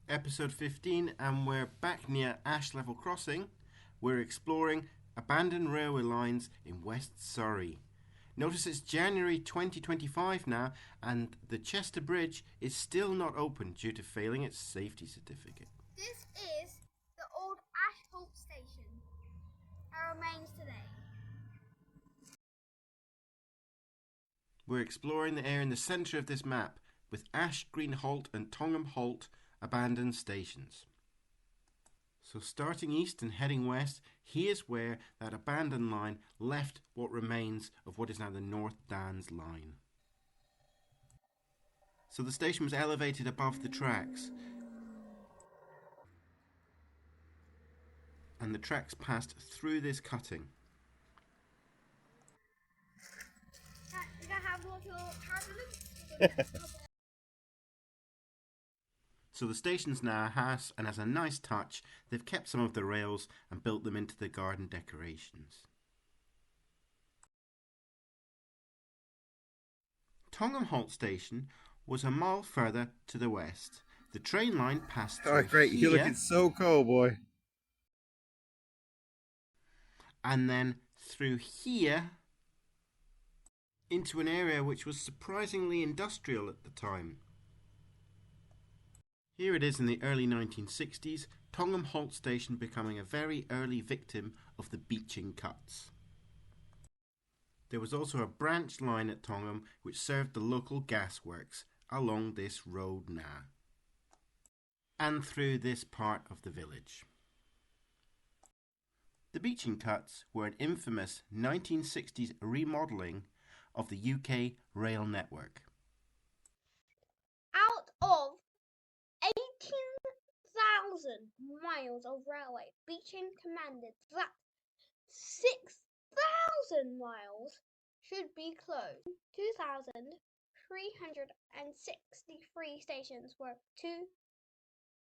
episode 15, and we're back near Ash Level Crossing. We're exploring abandoned railway lines in West Surrey. Notice it's January 2025 now, and the Chester Bridge is still not open due to failing its safety certificate. This is the old Ash Halt station that remains today. We're exploring the area in the centre of this map, with Ash Green Halt and Tongham Halt abandoned stations. So starting east and heading west, here's where that abandoned line left what remains of what is now the North Downs line. So the station was elevated above the tracks, and the tracks passed through this cutting. You can have what your So the station's now a house, and as a nice touch, they've kept some of the rails and built them into the garden decorations. Tongham Halt station was a mile further to the west. The train line passed through great. here, You're looking so cool, boy. and then through here into an area which was surprisingly industrial at the time. Here it is in the early 1960s, Tongham Halt station becoming a very early victim of the Beeching Cuts. There was also a branch line at Tongham which served the local gasworks along this road now, and through this part of the village. The Beeching Cuts were an infamous 1960s remodelling of the UK rail network. Out of 18,000 miles of railway, Beeching commanded that 6,000 miles should be closed. 2,363 stations were to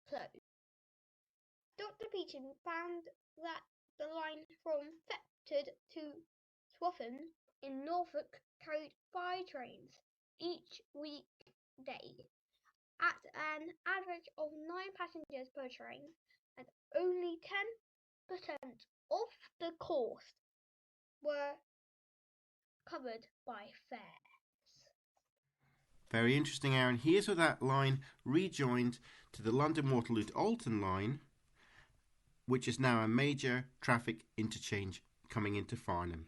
close. Dr. Beeching found that the line from Thetford to Swaffham in Norfolk carried 5 trains each weekday at an average of 9 passengers per train, and only 10% of the cost were covered by fares. Very interesting, Aaron. Here's where that line rejoined to the London Waterloo to Alton line, which is now a major traffic interchange coming into Farnham.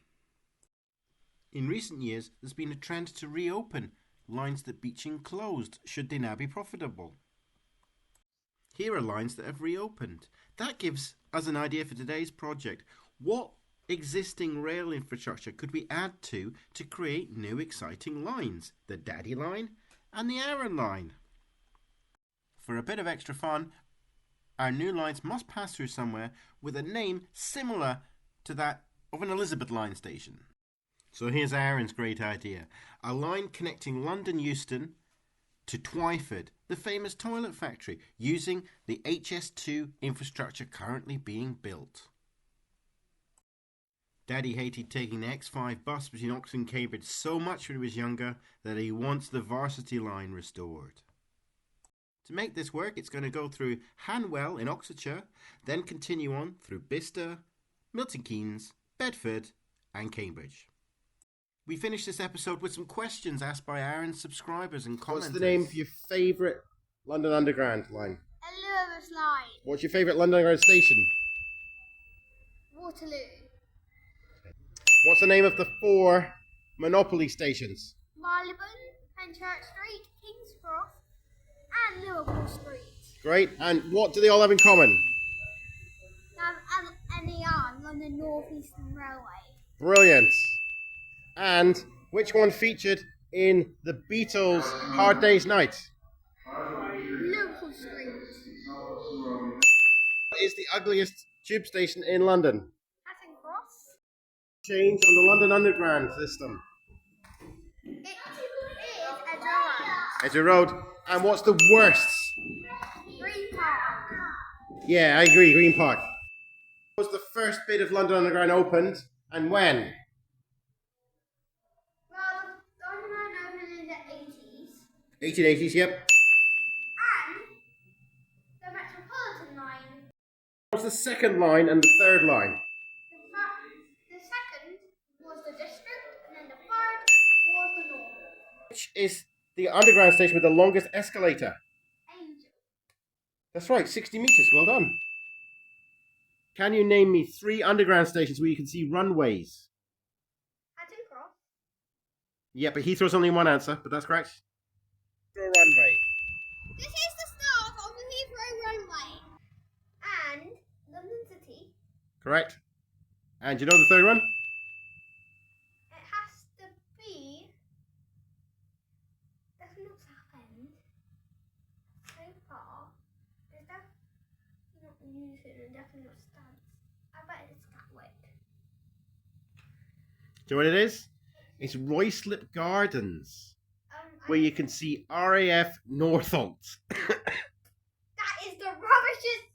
In recent years, there's been a trend to reopen lines that Beeching closed, should they now be profitable. Here are lines that have reopened. That gives us an idea for today's project. What existing rail infrastructure could we add to create new exciting lines? The Daddy line and the Aaron line. For a bit of extra fun, our new lines must pass through somewhere with a name similar to that of an Elizabeth line station. So here's Aaron's great idea. A line connecting London Euston to Twyford, the famous toilet factory, using the HS2 infrastructure currently being built. Daddy hated taking the X5 bus between Oxford and Cambridge so much when he was younger that he wants the Varsity line restored. To make this work, it's going to go through Hanwell in Oxfordshire, then continue on through Bicester, Milton Keynes, Bedford and Cambridge. We finished this episode with some questions asked by Aaron's subscribers and commenters. What's the name of your favourite London Underground line? Elizabeth line, What's your favourite London Underground station? Waterloo, What's the name of the 4 Monopoly stations? Marylebone, Fenchurch Street, King's Cross, and Liverpool Street. Great. And what do they all have in common? NER, London North Eastern Railway. Brilliant. And which one featured in the Beatles' Hard Day's Night? Liverpool Street. What is the ugliest tube station in London? Hatton Cross. Change on the London Underground system. It is Edgware Edgware Road. And what's the worst? Green Park. Yeah, I agree, Green Park. What was the first bit of London Underground opened and when? Well, the Underground opened in the 80s. 1880s, yep. And the What's the second line and the third line? The second was the district, and then the third was the north. Which is the underground station with the longest escalator? Angel. That's right, 60 metres. Well done. Can you name me 3 underground stations where you can see runways? Hatton Cross. Yeah, but Heathrow's only one answer, but that's correct. Heathrow runway. This is the start of the Heathrow runway. And London City. Correct. And do you know the third one? It has to be. That's not happened so far. Is that not Newton and definitely not Stance? I bet it's Gatwick. Do you know what it is? It's Ruislip Gardens, where you can see RAF Northolt. That is the rubbishest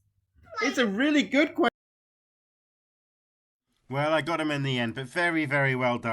place. It's a really good question. Well, I got him in the end, but very, very well done.